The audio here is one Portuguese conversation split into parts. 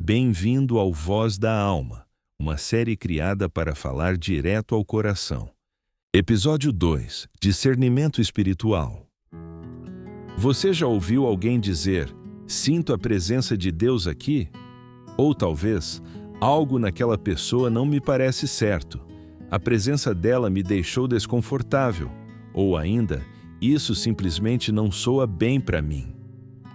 Bem-vindo ao Voz da Alma, uma série criada para falar direto ao coração. Episódio 2: Discernimento Espiritual. Você já ouviu alguém dizer: "Sinto a presença de Deus aqui"? Ou talvez, algo naquela pessoa não me parece certo. A presença dela me deixou desconfortável. Ou ainda, isso simplesmente não soa bem para mim.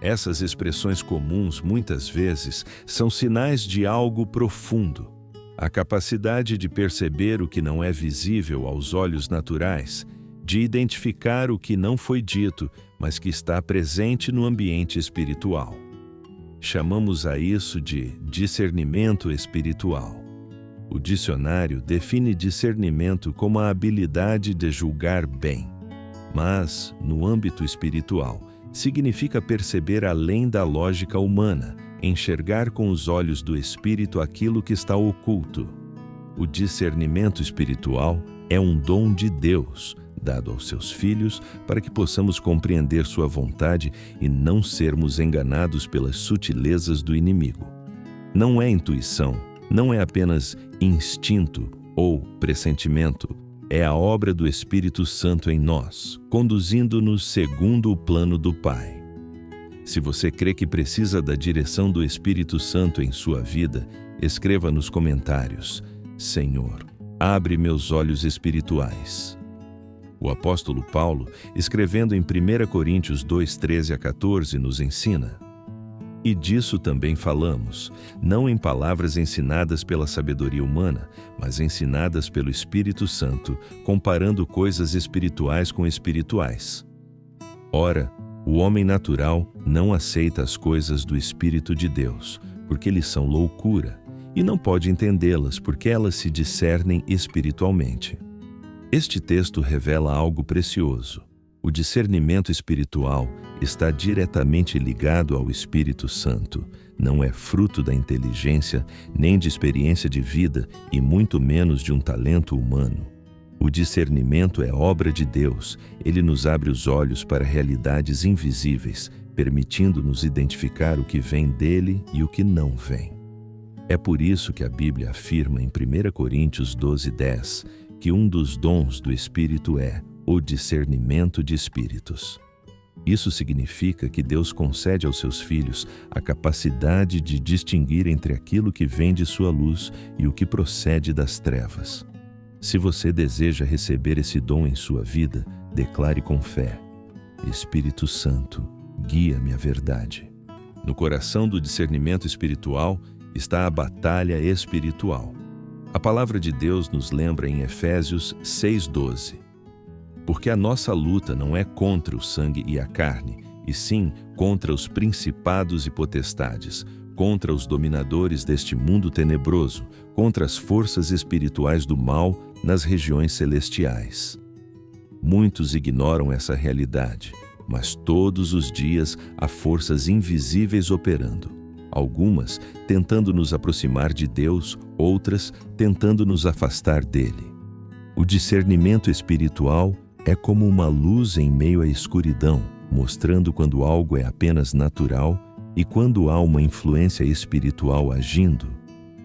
Essas expressões comuns, muitas vezes, são sinais de algo profundo. A capacidade de perceber o que não é visível aos olhos naturais, de identificar o que não foi dito, mas que está presente no ambiente espiritual. Chamamos a isso de discernimento espiritual. O dicionário define discernimento como a habilidade de julgar bem. Mas, no âmbito espiritual, significa perceber além da lógica humana, enxergar com os olhos do espírito aquilo que está oculto. O discernimento espiritual é um dom de Deus, dado aos seus filhos, para que possamos compreender sua vontade e não sermos enganados pelas sutilezas do inimigo. Não é intuição, não é apenas instinto ou pressentimento. É a obra do Espírito Santo em nós, conduzindo-nos segundo o plano do Pai. Se você crê que precisa da direção do Espírito Santo em sua vida, escreva nos comentários: "Senhor, abre meus olhos espirituais." O apóstolo Paulo, escrevendo em 1 Coríntios 2, 13 a 14, nos ensina: "E disso também falamos, não em palavras ensinadas pela sabedoria humana, mas ensinadas pelo Espírito Santo, comparando coisas espirituais com espirituais. Ora, o homem natural não aceita as coisas do Espírito de Deus, porque lhes são loucura, e não pode entendê-las, porque elas se discernem espiritualmente." Este texto revela algo precioso. O discernimento espiritual está diretamente ligado ao Espírito Santo. Não é fruto da inteligência, nem de experiência de vida, e muito menos de um talento humano. O discernimento é obra de Deus. Ele nos abre os olhos para realidades invisíveis, permitindo-nos identificar o que vem dele e o que não vem. É por isso que a Bíblia afirma em 1 Coríntios 12, 10, que um dos dons do Espírito é o discernimento de espíritos. Isso significa que Deus concede aos seus filhos a capacidade de distinguir entre aquilo que vem de sua luz e o que procede das trevas. Se você deseja receber esse dom em sua vida, declare com fé: "Espírito Santo, guia-me à verdade." No coração do discernimento espiritual está a batalha espiritual. A palavra de Deus nos lembra em Efésios 6:12. "Porque a nossa luta não é contra o sangue e a carne, e sim contra os principados e potestades, contra os dominadores deste mundo tenebroso, contra as forças espirituais do mal nas regiões celestiais." Muitos ignoram essa realidade, mas todos os dias há forças invisíveis operando. Algumas tentando nos aproximar de Deus, outras tentando nos afastar dele. O discernimento espiritual é como uma luz em meio à escuridão, mostrando quando algo é apenas natural e quando há uma influência espiritual agindo.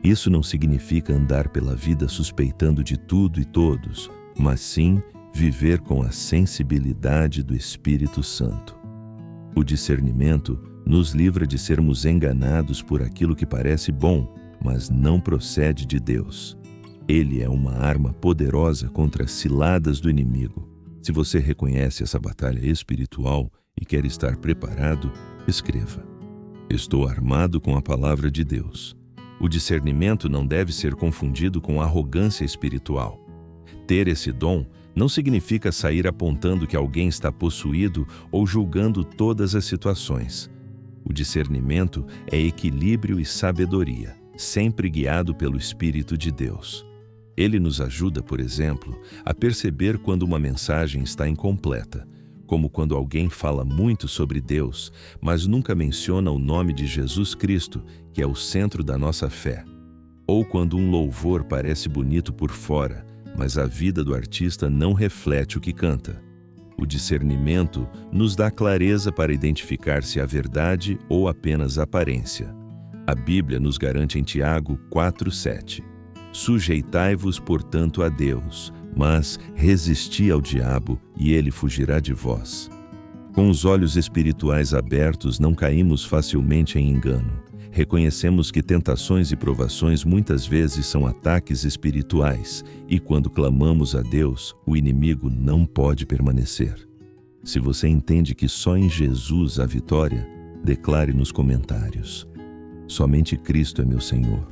Isso não significa andar pela vida suspeitando de tudo e todos, mas sim viver com a sensibilidade do Espírito Santo. O discernimento nos livra de sermos enganados por aquilo que parece bom, mas não procede de Deus. Ele é uma arma poderosa contra as ciladas do inimigo. Se você reconhece essa batalha espiritual e quer estar preparado, escreva: "Estou armado com a palavra de Deus." O discernimento não deve ser confundido com arrogância espiritual. Ter esse dom não significa sair apontando que alguém está possuído ou julgando todas as situações. O discernimento é equilíbrio e sabedoria, sempre guiado pelo Espírito de Deus. Ele nos ajuda, por exemplo, a perceber quando uma mensagem está incompleta, como quando alguém fala muito sobre Deus, mas nunca menciona o nome de Jesus Cristo, que é o centro da nossa fé. Ou quando um louvor parece bonito por fora, mas a vida do artista não reflete o que canta. O discernimento nos dá clareza para identificar se há verdade ou apenas aparência. A Bíblia nos garante em Tiago 4:7. Sujeitai-vos, portanto, a Deus, mas resisti ao diabo, e ele fugirá de vós. Com os olhos espirituais abertos, não caímos facilmente em engano. Reconhecemos que tentações e provações muitas vezes são ataques espirituais, e quando clamamos a Deus, o inimigo não pode permanecer. Se você entende que só em Jesus há vitória, declare nos comentários: somente Cristo é meu Senhor.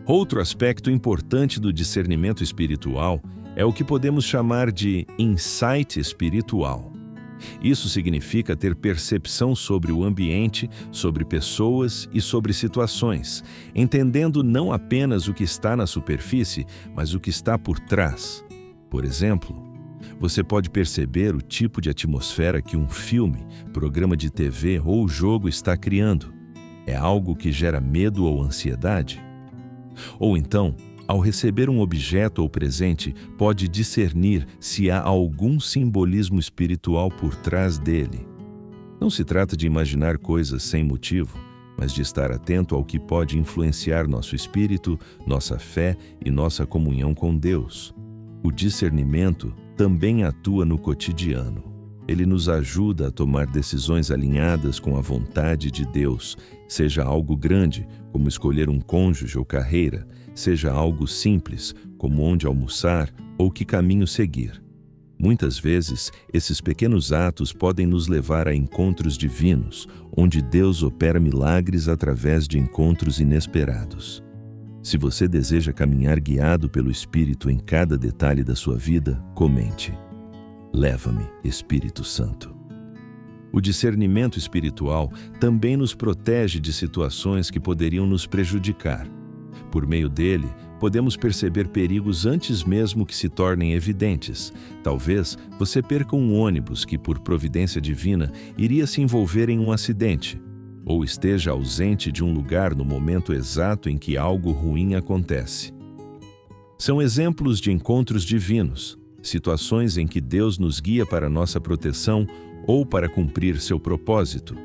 Outro aspecto importante do discernimento espiritual é o que podemos chamar de insight espiritual. Isso significa ter percepção sobre o ambiente, sobre pessoas e sobre situações, entendendo não apenas o que está na superfície, mas o que está por trás. Por exemplo, você pode perceber o tipo de atmosfera que um filme, programa de TV ou jogo está criando. É algo que gera medo ou ansiedade? Ou então, ao receber um objeto ou presente, pode discernir se há algum simbolismo espiritual por trás dele. Não se trata de imaginar coisas sem motivo, mas de estar atento ao que pode influenciar nosso espírito, nossa fé e nossa comunhão com Deus. O discernimento também atua no cotidiano. Ele nos ajuda a tomar decisões alinhadas com a vontade de Deus, seja algo grande, como escolher um cônjuge ou carreira, seja algo simples, como onde almoçar ou que caminho seguir. Muitas vezes, esses pequenos atos podem nos levar a encontros divinos, onde Deus opera milagres através de encontros inesperados. Se você deseja caminhar guiado pelo Espírito em cada detalhe da sua vida, comente: leva-me, Espírito Santo. O discernimento espiritual também nos protege de situações que poderiam nos prejudicar. Por meio dele, podemos perceber perigos antes mesmo que se tornem evidentes. Talvez você perca um ônibus que, por providência divina, iria se envolver em um acidente, ou esteja ausente de um lugar no momento exato em que algo ruim acontece. São exemplos de encontros divinos, situações em que Deus nos guia para nossa proteção ou para cumprir seu propósito.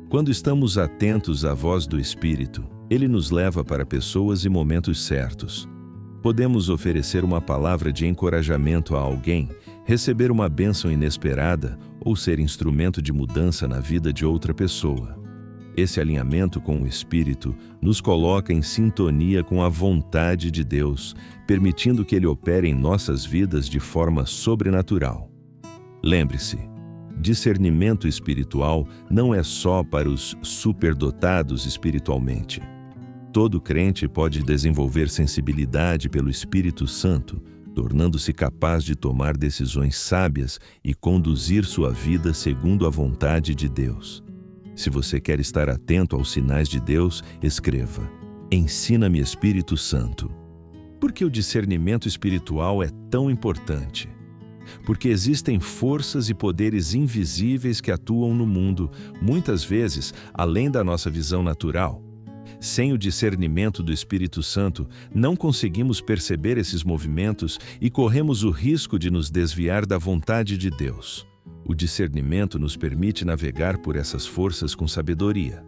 Quando estamos atentos à voz do Espírito, ele nos leva para pessoas e momentos certos. Podemos oferecer uma palavra de encorajamento a alguém, receber uma bênção inesperada ou ser instrumento de mudança na vida de outra pessoa. Esse alinhamento com o Espírito nos coloca em sintonia com a vontade de Deus, permitindo que Ele opere em nossas vidas de forma sobrenatural. Lembre-se, discernimento espiritual não é só para os superdotados espiritualmente. Todo crente pode desenvolver sensibilidade pelo Espírito Santo, tornando-se capaz de tomar decisões sábias e conduzir sua vida segundo a vontade de Deus. Se você quer estar atento aos sinais de Deus, escreva: ensina-me, Espírito Santo. Por que o discernimento espiritual é tão importante? Porque existem forças e poderes invisíveis que atuam no mundo, muitas vezes além da nossa visão natural. Sem o discernimento do Espírito Santo, não conseguimos perceber esses movimentos e corremos o risco de nos desviar da vontade de Deus. O discernimento nos permite navegar por essas forças com sabedoria.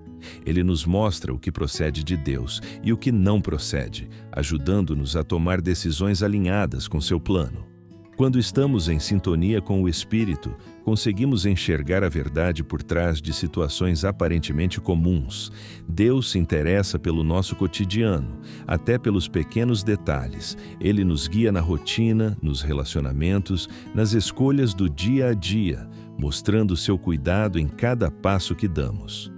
Ele nos mostra o que procede de Deus e o que não procede, ajudando-nos a tomar decisões alinhadas com seu plano. Quando estamos em sintonia com o Espírito, conseguimos enxergar a verdade por trás de situações aparentemente comuns. Deus se interessa pelo nosso cotidiano, até pelos pequenos detalhes. Ele nos guia na rotina, nos relacionamentos, nas escolhas do dia a dia, mostrando seu cuidado em cada passo que damos.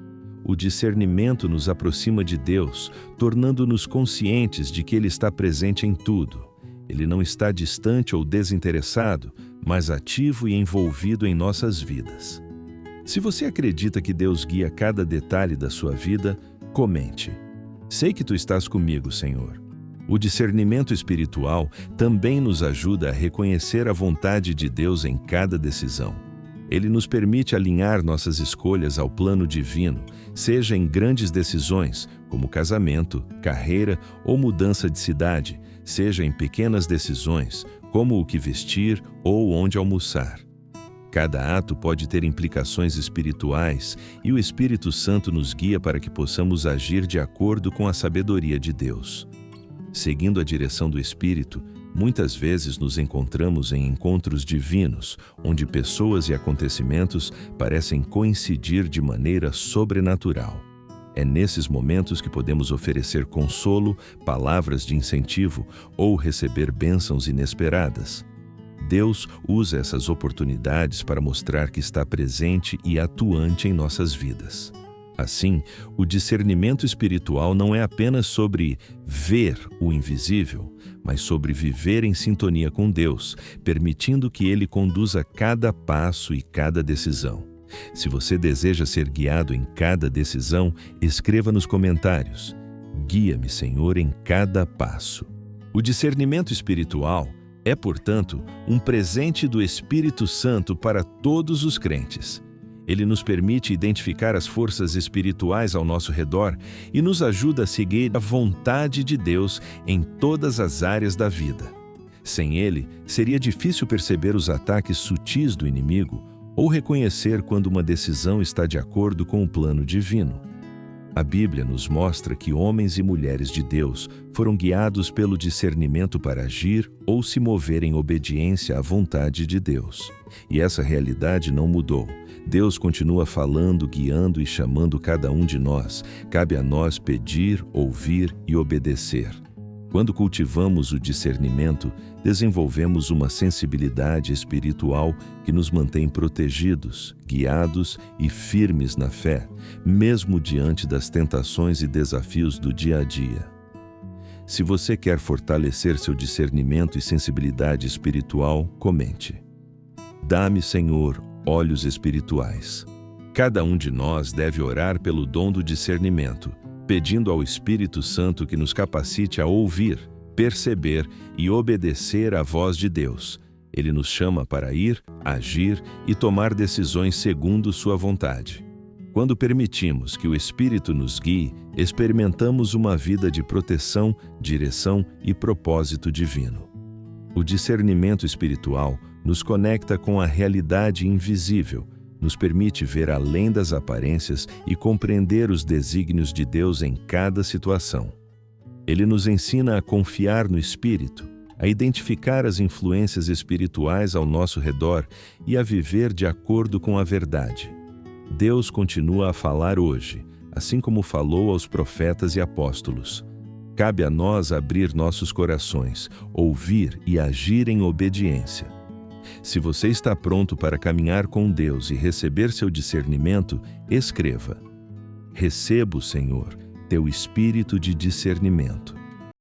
O discernimento nos aproxima de Deus, tornando-nos conscientes de que Ele está presente em tudo. Ele não está distante ou desinteressado, mas ativo e envolvido em nossas vidas. Se você acredita que Deus guia cada detalhe da sua vida, comente: sei que tu estás comigo, Senhor. O discernimento espiritual também nos ajuda a reconhecer a vontade de Deus em cada decisão. Ele nos permite alinhar nossas escolhas ao plano divino, seja em grandes decisões, como casamento, carreira ou mudança de cidade, seja em pequenas decisões, como o que vestir ou onde almoçar. Cada ato pode ter implicações espirituais e o Espírito Santo nos guia para que possamos agir de acordo com a sabedoria de Deus. Seguindo a direção do Espírito, muitas vezes nos encontramos em encontros divinos, onde pessoas e acontecimentos parecem coincidir de maneira sobrenatural. É nesses momentos que podemos oferecer consolo, palavras de incentivo ou receber bênçãos inesperadas. Deus usa essas oportunidades para mostrar que está presente e atuante em nossas vidas. Assim, o discernimento espiritual não é apenas sobre ver o invisível, mas sobre viver em sintonia com Deus, permitindo que Ele conduza cada passo e cada decisão. Se você deseja ser guiado em cada decisão, escreva nos comentários: "Guia-me, Senhor, em cada passo." O discernimento espiritual é, portanto, um presente do Espírito Santo para todos os crentes. Ele nos permite identificar as forças espirituais ao nosso redor e nos ajuda a seguir a vontade de Deus em todas as áreas da vida. Sem ele, seria difícil perceber os ataques sutis do inimigo ou reconhecer quando uma decisão está de acordo com o plano divino. A Bíblia nos mostra que homens e mulheres de Deus foram guiados pelo discernimento para agir ou se mover em obediência à vontade de Deus. E essa realidade não mudou. Deus continua falando, guiando e chamando cada um de nós. Cabe a nós pedir, ouvir e obedecer. Quando cultivamos o discernimento, desenvolvemos uma sensibilidade espiritual que nos mantém protegidos, guiados e firmes na fé, mesmo diante das tentações e desafios do dia a dia. Se você quer fortalecer seu discernimento e sensibilidade espiritual, comente: "Dá-me, Senhor, olhos espirituais." Cada um de nós deve orar pelo dom do discernimento, pedindo ao Espírito Santo que nos capacite a ouvir, perceber e obedecer à voz de Deus. Ele nos chama para ir, agir e tomar decisões segundo sua vontade. Quando permitimos que o Espírito nos guie, experimentamos uma vida de proteção, direção e propósito divino. O discernimento espiritual nos conecta com a realidade invisível, nos permite ver além das aparências e compreender os desígnios de Deus em cada situação. Ele nos ensina a confiar no Espírito, a identificar as influências espirituais ao nosso redor e a viver de acordo com a verdade. Deus continua a falar hoje, assim como falou aos profetas e apóstolos. Cabe a nós abrir nossos corações, ouvir e agir em obediência. Se você está pronto para caminhar com Deus e receber seu discernimento, escreva: "Recebo, Senhor, teu espírito de discernimento."